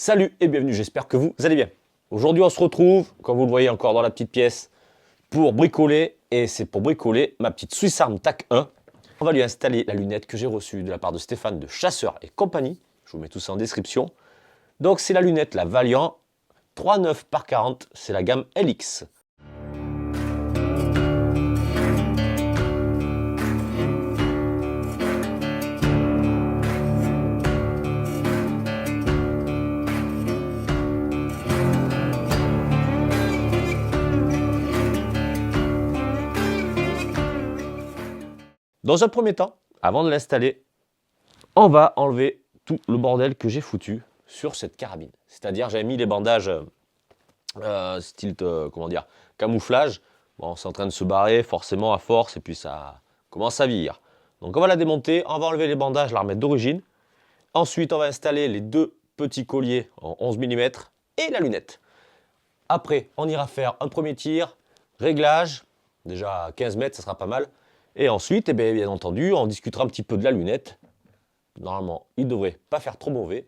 Salut et bienvenue, j'espère que vous allez bien. Aujourd'hui on se retrouve, comme vous le voyez encore dans la petite pièce, pour bricoler. Et c'est pour bricoler ma petite Swiss Arm Tac 1. On va lui installer la lunette que j'ai reçue de la part de Stéphane de Chasseur et compagnie. Je vous mets tout ça en description. Donc c'est la lunette, la Valiant 3,9 par 40, c'est la gamme LX. Dans un premier temps, avant de l'installer, on va enlever tout le bordel que j'ai foutu sur cette carabine. C'est-à-dire j'avais mis les bandages style, comment dire, camouflage. Bon, c'est en train de se barrer forcément à force et puis ça commence à vieillir. Donc on va la démonter, on va enlever les bandages, la remettre d'origine. Ensuite, on va installer les deux petits colliers en 11 mm et la lunette. Après, on ira faire un premier tir, réglage, déjà à 15 mètres, ça sera pas mal. Et ensuite, bien entendu, on discutera un petit peu de la lunette. Normalement, il ne devrait pas faire trop mauvais.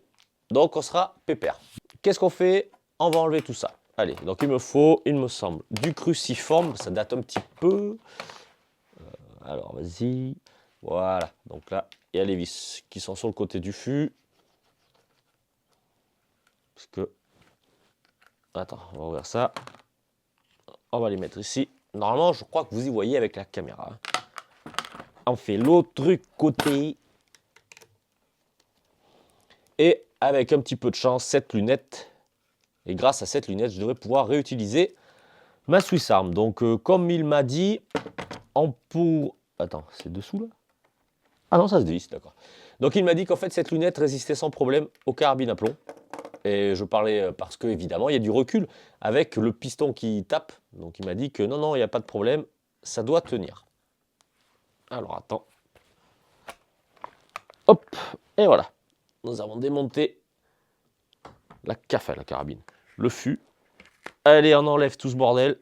Donc, on sera pépère. Qu'est-ce qu'on fait? On va enlever tout ça. Allez, donc il me faut, il me semble, du cruciforme. Ça date un petit peu. Alors, vas-y. Voilà. Donc là, il y a les vis qui sont sur le côté du fût. Parce que... Attends, on va ouvrir ça. On va les mettre ici. Normalement, je crois que vous y voyez avec la caméra. On fait l'autre côté. Et avec un petit peu de chance, cette lunette, et grâce à cette lunette, je devrais pouvoir réutiliser ma Swiss Arm. Donc, comme il m'a dit, on pour... Attends, c'est dessous là? Ah non, ça se dévisse, d'accord. Donc, il m'a dit qu'en fait, cette lunette résistait sans problème aux carabines à plomb. Et je parlais parce que, évidemment, il y a du recul avec le piston qui tape. Donc, il m'a dit que non, non, il n'y a pas de problème, ça doit tenir. Alors, attends. Hop, et voilà. Nous avons démonté la carabine, le fût. Allez, on enlève tout ce bordel.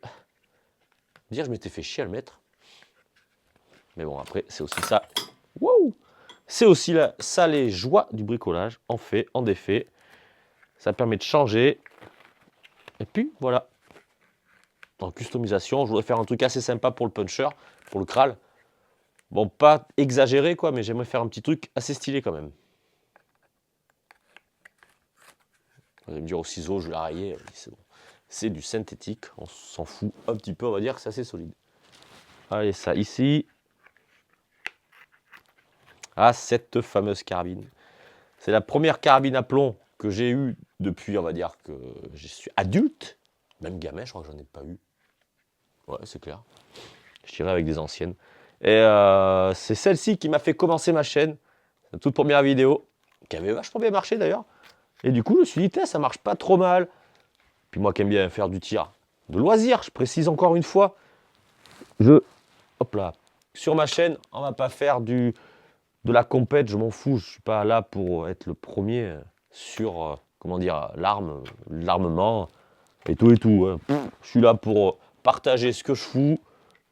Dire, je m'étais fait chier à le mettre. Mais bon, après, c'est aussi ça. Wow, c'est aussi là, ça les joies du bricolage. En fait, en défait. Ça permet de changer. Et puis, voilà. En customisation, je voudrais faire un truc assez sympa pour le puncher, pour le cral. Bon, pas exagéré, quoi, mais j'aimerais faire un petit truc assez stylé quand même. Vous allez me dire au ciseau, je vais la rayer. C'est bon. C'est du synthétique, on s'en fout un petit peu, on va dire que c'est assez solide. Allez, ça ici. Ah, cette fameuse carabine. C'est la première carabine à plomb que j'ai eue depuis, on va dire que je suis adulte. Même gamin, je crois que j'en ai pas eu. Ouais, c'est clair. Je dirais avec des anciennes. Et c'est celle-ci qui m'a fait commencer ma chaîne. La toute première vidéo, qui avait vachement bien marché d'ailleurs. Et du coup, je me suis dit, ça marche pas trop mal. Puis moi qui aime bien faire du tir de loisir, je précise encore une fois, hop là, sur ma chaîne, on va pas faire de la compète, je m'en fous, je suis pas là pour être le premier sur, comment dire, l'armement et tout. Hein. Je suis là pour partager ce que je fous,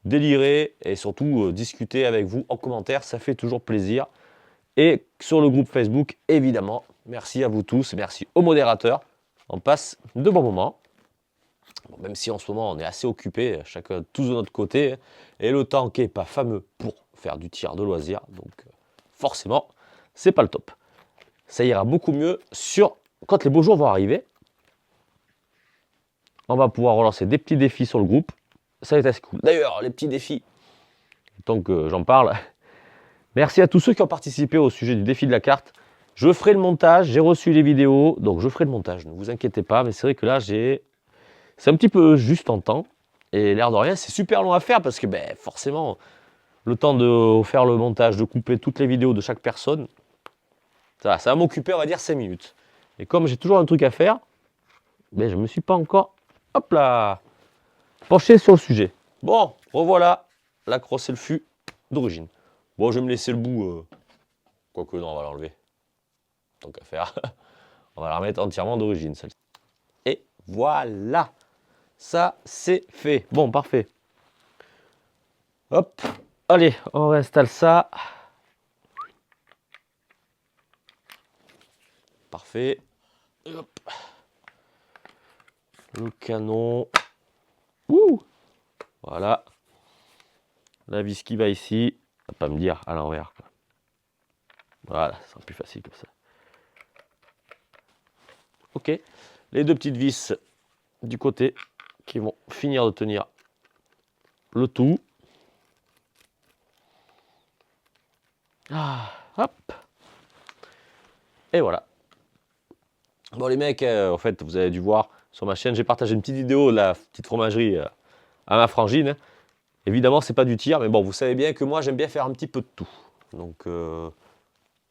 délirer et surtout discuter avec vous en commentaire, ça fait toujours plaisir. Et sur le groupe Facebook, évidemment, merci à vous tous, merci aux modérateurs, on passe de bons moments. Bon, même si en ce moment on est assez occupé, chacun tous de notre côté, et le temps qui n'est pas fameux pour faire du tir de loisir, donc forcément, c'est pas le top. Ça ira beaucoup mieux quand les beaux jours vont arriver. On va pouvoir relancer des petits défis sur le groupe, ça va être assez cool. D'ailleurs, les petits défis, tant que j'en parle, merci à tous ceux qui ont participé au sujet du défi de la carte. Je ferai le montage, j'ai reçu les vidéos, donc je ferai le montage, ne vous inquiétez pas, mais c'est vrai que là, c'est un petit peu juste en temps. Et l'air de rien, c'est super long à faire parce que forcément, le temps de faire le montage, de couper toutes les vidéos de chaque personne, ça va m'occuper, on va dire, 5 minutes. Et comme j'ai toujours un truc à faire, je ne me suis pas encore, hop là, penché sur le sujet. Bon, revoilà la crosse et le fût d'origine. Bon, je vais me laisser le bout, quoique non, on va l'enlever. Tant qu'à faire, on va la remettre entièrement d'origine, celle-ci. Et voilà, ça c'est fait. Bon, parfait. Hop, allez, on réinstalle ça. Parfait. Hop. Le canon. Ouh. Voilà. La vis qui va ici. On va pas me dire à l'envers. Voilà, ça sera plus facile comme ça. Ok. Les deux petites vis du côté qui vont finir de tenir le tout. Ah, hop. Et voilà. Bon les mecs, en fait, vous avez dû voir sur ma chaîne, j'ai partagé une petite vidéo de la petite fromagerie à ma frangine. Évidemment, c'est pas du tir, mais bon, vous savez bien que moi, j'aime bien faire un petit peu de tout. Donc,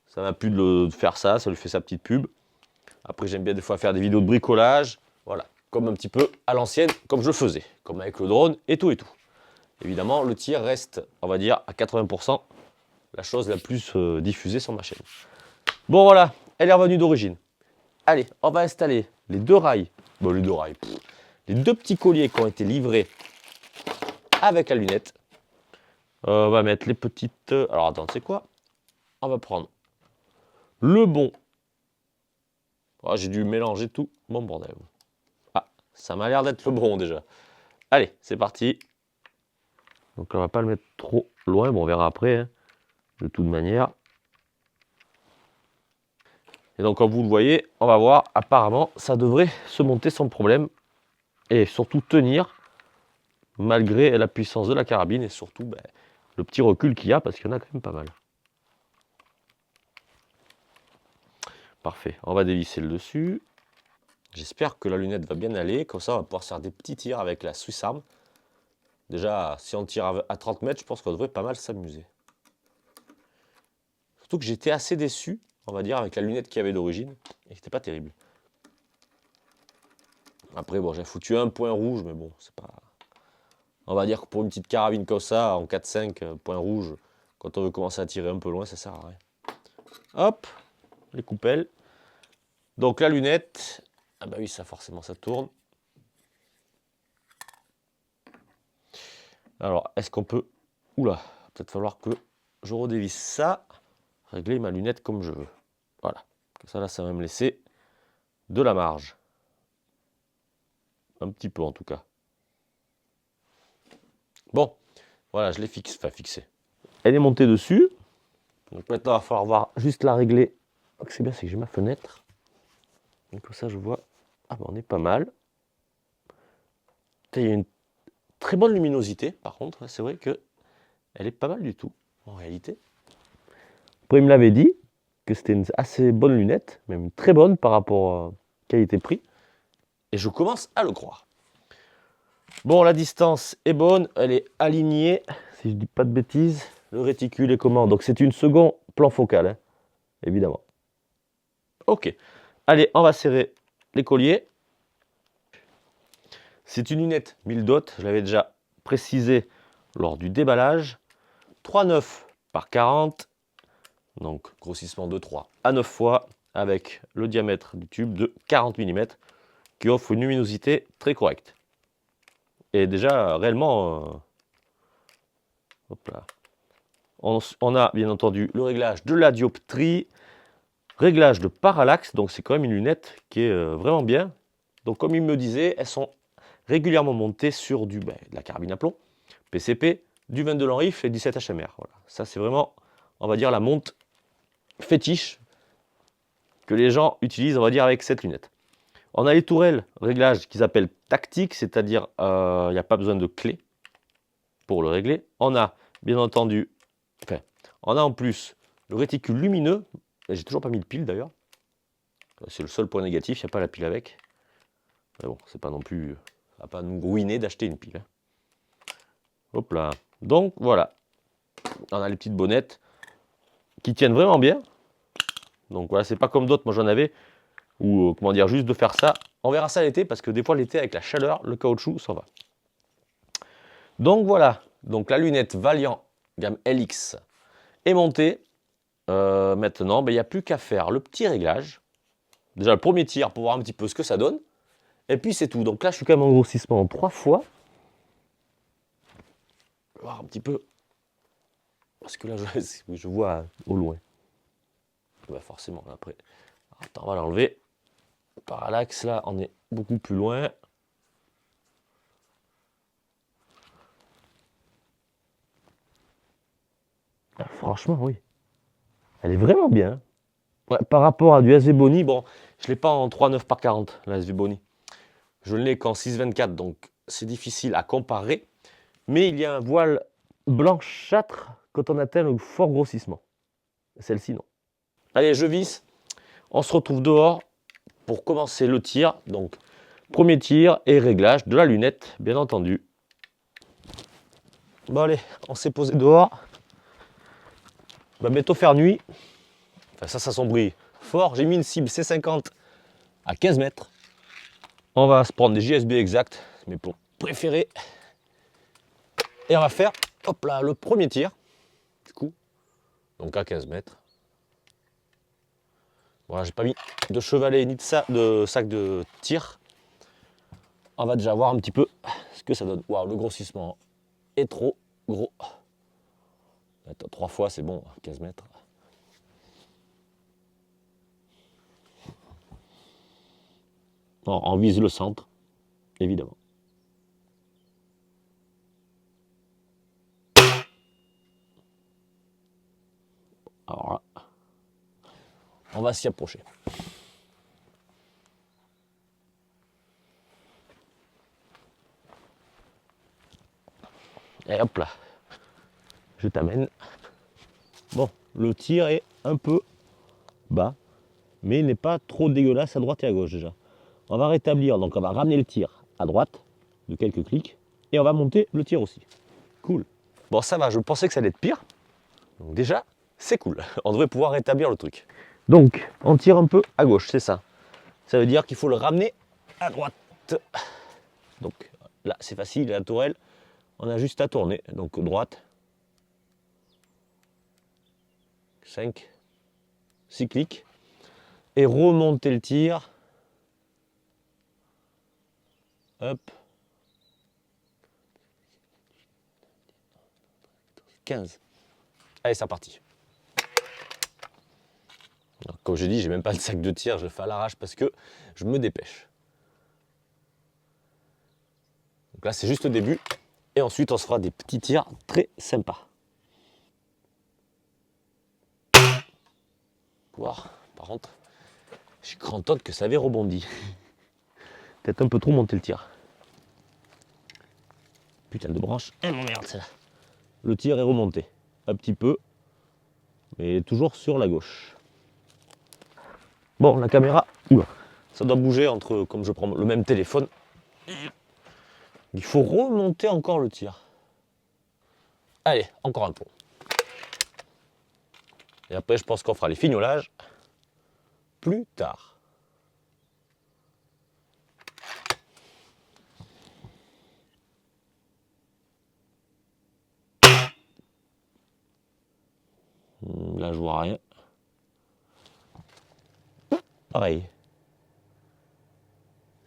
ça m'a plu de faire ça, ça lui fait sa petite pub. Après, j'aime bien des fois faire des vidéos de bricolage. Voilà, comme un petit peu à l'ancienne, comme je faisais, comme avec le drone et tout et tout. Évidemment, le tir reste, on va dire, à 80% la chose la plus diffusée sur ma chaîne. Bon, voilà, elle est revenue d'origine. Allez, on va installer les deux rails. Bon, les deux rails. Les deux petits colliers qui ont été livrés avec la lunette. On va mettre les petites... Alors, attends, c'est quoi? On va prendre le bon. Oh, j'ai dû mélanger tout mon bordel. Ah, ça m'a l'air d'être le bon déjà. Allez, c'est parti. Donc on va pas le mettre trop loin, bon, on verra après, hein, de toute manière. Et donc comme vous le voyez, on va voir, apparemment ça devrait se monter sans problème. Et surtout tenir, malgré la puissance de la carabine et surtout ben, le petit recul qu'il y a, parce qu'il y en a quand même pas mal. Parfait, on va dévisser le dessus. J'espère que la lunette va bien aller, comme ça on va pouvoir faire des petits tirs avec la Swiss Arm. Déjà, si on tire à 30 mètres, je pense qu'on devrait pas mal s'amuser. Surtout que j'étais assez déçu, on va dire, avec la lunette qu'il y avait d'origine, et c'était pas terrible. Après, bon, j'ai foutu un point rouge, mais bon, c'est pas... On va dire que pour une petite carabine comme ça, en 4-5, point rouge, quand on veut commencer à tirer un peu loin, ça sert à rien. Hop, les coupelles. Donc la lunette, ah bah oui, ça forcément, ça tourne. Alors, est-ce qu'on peut... Oula, peut-être falloir que je redévisse ça, régler ma lunette comme je veux. Voilà, comme ça là, ça va me laisser de la marge. Un petit peu en tout cas. Bon, voilà, je l'ai fixé. Elle est montée dessus. Donc maintenant, il va falloir voir juste la régler. Donc c'est bien, c'est que j'ai ma fenêtre. Donc comme ça, je vois. Ah ben, on est pas mal. Il y a une très bonne luminosité, par contre. C'est vrai que elle est pas mal du tout, en réalité. Après, il me l'avait dit que c'était une assez bonne lunette, même très bonne par rapport à qualité-prix. Et je commence à le croire. Bon, la distance est bonne, elle est alignée, si je dis pas de bêtises. Le réticule est comment? Donc c'est une seconde plan focal, hein, évidemment. Ok, allez, on va serrer les colliers. C'est une lunette 1000 dots, je l'avais déjà précisé lors du déballage. 3,9 par 40, donc grossissement de 3 à 9 fois, avec le diamètre du tube de 40 mm, qui offre une luminosité très correcte. Et déjà, réellement, hop là. On a bien entendu le réglage de la dioptrie, réglage de parallaxe, donc c'est quand même une lunette qui est vraiment bien. Donc comme il me disait, elles sont régulièrement montées sur de la carabine à plomb, PCP, du 22 Lanrif et 17 HMR. Voilà. Ça c'est vraiment, on va dire, la monte fétiche que les gens utilisent, on va dire, avec cette lunette. On a les tourelles, réglage qu'ils appellent tactique, c'est-à-dire il n'y a pas besoin de clé pour le régler. On a bien entendu, on a en plus le réticule lumineux. J'ai toujours pas mis de pile d'ailleurs. C'est le seul point négatif, il n'y a pas la pile avec. Mais bon, c'est pas non plus, ça va pas nous ruiner d'acheter une pile. Hein. Hop là. Donc voilà. On a les petites bonnettes qui tiennent vraiment bien. Donc voilà, c'est pas comme d'autres, moi j'en avais, ou comment dire, juste de faire ça. On verra ça l'été, parce que des fois l'été, avec la chaleur, le caoutchouc s'en va. Donc voilà, donc la lunette Valiant gamme LX est montée. Maintenant, il n'y a plus qu'à faire le petit réglage. Déjà le premier tir pour voir un petit peu ce que ça donne. Et puis c'est tout. Donc là, je suis quand même en grossissement en 3 fois. On va voir un petit peu. Parce que là, je vois au loin. Bah forcément, après. Attends, on va l'enlever. Parallaxe, là, on est beaucoup plus loin. Ah, franchement, oui. Elle est vraiment bien. Ouais, par rapport à du SV Boni, bon, je ne l'ai pas en 3,9 par 40, la SV Boni. Je ne l'ai qu'en 6,24, donc c'est difficile à comparer. Mais il y a un voile blanchâtre quand on atteint le fort grossissement. Celle-ci, non. Allez, je visse. On se retrouve dehors pour commencer le tir. Donc, premier tir et réglage de la lunette, bien entendu. Bon, allez, on s'est posé dehors. Il va bientôt faire nuit. Enfin, ça s'assombrit fort. J'ai mis une cible C50 à 15 mètres. On va se prendre des JSB exacts, mes plombs préférés. Et on va faire, hop là, le premier tir. Du coup, donc à 15 mètres. Voilà, j'ai pas mis de chevalet ni de sac de tir. On va déjà voir un petit peu ce que ça donne. Waouh, le grossissement est trop gros. Attends, 3 fois, c'est bon, 15 mètres. Bon, on vise le centre, évidemment. Alors là, on va s'y approcher. Et hop là, je t'amène. Bon, le tir est un peu bas, mais il n'est pas trop dégueulasse à droite et à gauche déjà. On va rétablir, donc on va ramener le tir à droite de quelques clics, et on va monter le tir aussi. Cool. Bon, ça va, je pensais que ça allait être pire. Donc déjà, c'est cool. On devrait pouvoir rétablir le truc. Donc, on tire un peu à gauche, c'est ça. Ça veut dire qu'il faut le ramener à droite. Donc là, c'est facile, la tourelle, on a juste à tourner. Donc droite, 5, 6 clics. Et remonter le tir. Hop. 15. Allez, c'est reparti. Alors, comme j'ai dit, j'ai même pas le sac de tir, je le fais à l'arrache parce que je me dépêche. Donc là, c'est juste le début. Et ensuite, on se fera des petits tirs très sympas. Voir, par contre, je cantonne que ça avait rebondi. Peut-être un peu trop monter le tir. Putain de branche. Eh mon merde, celle-là. Le tir est remonté. Un petit peu. Mais toujours sur la gauche. Bon, la caméra, oula, ça doit bouger entre, comme je prends le même téléphone. Il faut remonter encore le tir. Allez, encore un peu. Et après, je pense qu'on fera les fignolages plus tard. Là, je vois rien. Pareil.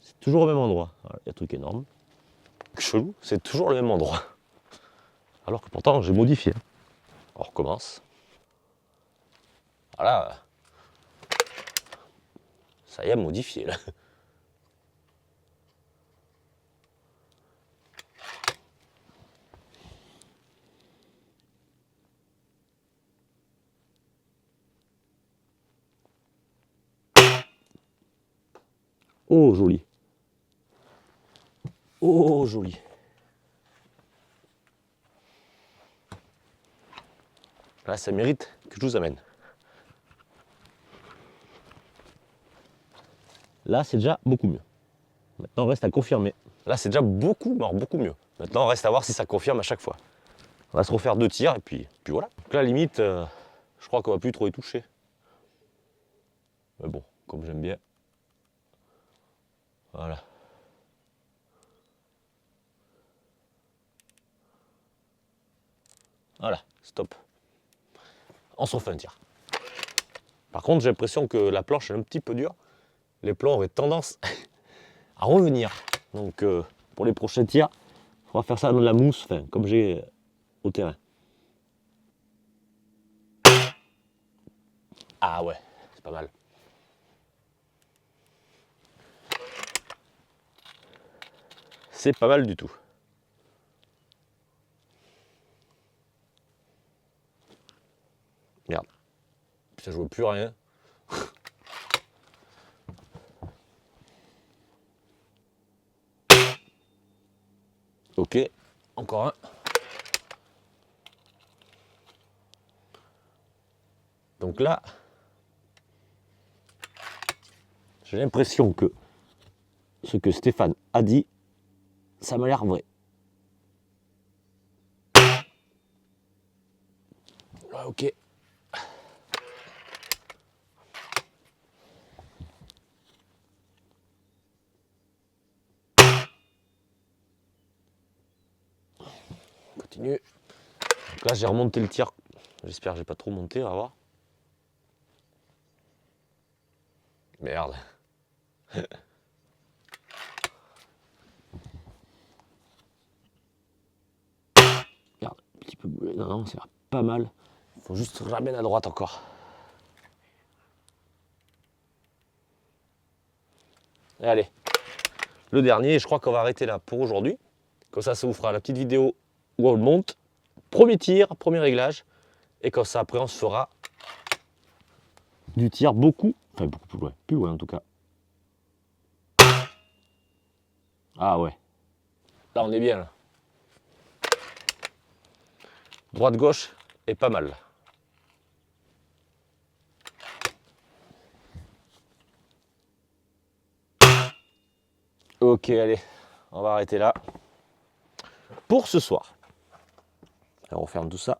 C'est toujours au même endroit. Voilà, il y a un truc énorme. Chelou, c'est toujours le même endroit. Alors que pourtant, j'ai modifié. On recommence. Voilà. Ça y est, modifié là. Oh, joli. Oh, joli. Là, ça mérite que je vous amène. Là, c'est déjà beaucoup mieux. Maintenant, on reste à confirmer. Là, c'est déjà beaucoup mieux. Maintenant, on reste à voir si ça confirme à chaque fois. On va se refaire 2 tirs et puis voilà. Donc là, limite, je crois qu'on va plus trop y toucher. Mais bon, comme j'aime bien. Voilà. Voilà, stop. On se refait un tir. Par contre, j'ai l'impression que la planche est un petit peu dure. Les plans auraient tendance à revenir. Donc, pour les prochains tirs, il faudra faire ça dans de la mousse, enfin, comme j'ai au terrain. Ah ouais, c'est pas mal. c'est pas mal du tout. Merde. Putain, je vois plus rien. Ok, encore un. Donc là, j'ai l'impression que ce que Stéphane a dit, ça m'a l'air vrai. Ouais, ok. On continue. Donc là, j'ai remonté le tir. J'espère que j'ai pas trop monté, on va voir. Merde. Merde, un petit peu boulé. Non, non, c'est pas mal. Il faut juste ramener à droite encore. Et allez, le dernier, je crois qu'on va arrêter là pour aujourd'hui. Comme ça vous fera la petite vidéo où on le monte. Premier tir, premier réglage. Et comme ça, après, on se fera du tir beaucoup plus loin. Plus loin en tout cas. Ah ouais. Là, on est bien là. Droite-gauche est pas mal. Ok, allez, on va arrêter là pour ce soir. Alors, on ferme tout ça.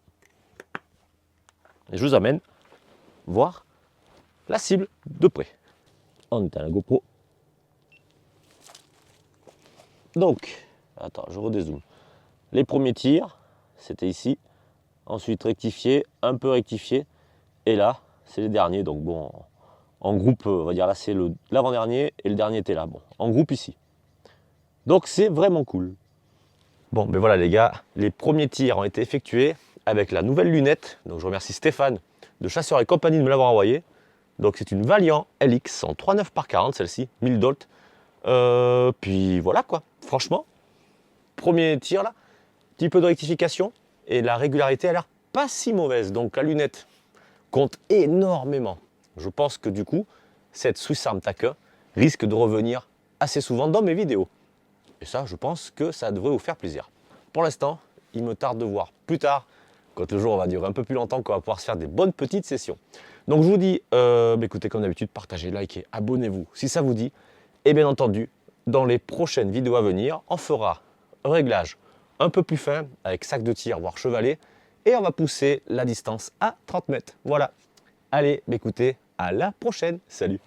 Et je vous amène voir la cible de près. On est à la GoPro. Donc, attends, je redézoome. Les premiers tirs, c'était ici. Ensuite, rectifié, un peu rectifié. Et là, c'est les derniers. Donc, bon, en groupe, on va dire là, c'est l'avant-dernier et le dernier était là. Bon, en groupe ici. Donc, c'est vraiment cool. Bon, ben voilà les gars, les premiers tirs ont été effectués avec la nouvelle lunette. Donc, je remercie Stéphane de Chasseurs et compagnie de me l'avoir envoyé. Donc, c'est une Valiant LX en 3.9 par 40, celle-ci, 1000 dolt. Puis voilà quoi, franchement, premier tir là, petit peu de rectification et la régularité a l'air pas si mauvaise. Donc la lunette compte énormément. Je pense que du coup, cette Swiss Arm Tacker risque de revenir assez souvent dans mes vidéos. Et ça, je pense que ça devrait vous faire plaisir. Pour l'instant, il me tarde de voir plus tard, quand le jour va durer un peu plus longtemps, qu'on va pouvoir se faire des bonnes petites sessions. Donc je vous dis, écoutez, comme d'habitude, partagez, likez, abonnez-vous si ça vous dit. Et bien entendu, dans les prochaines vidéos à venir, on fera un réglage un peu plus fin, avec sac de tir, voire chevalet, et on va pousser la distance à 30 mètres. Voilà. Allez, écoutez, à la prochaine. Salut.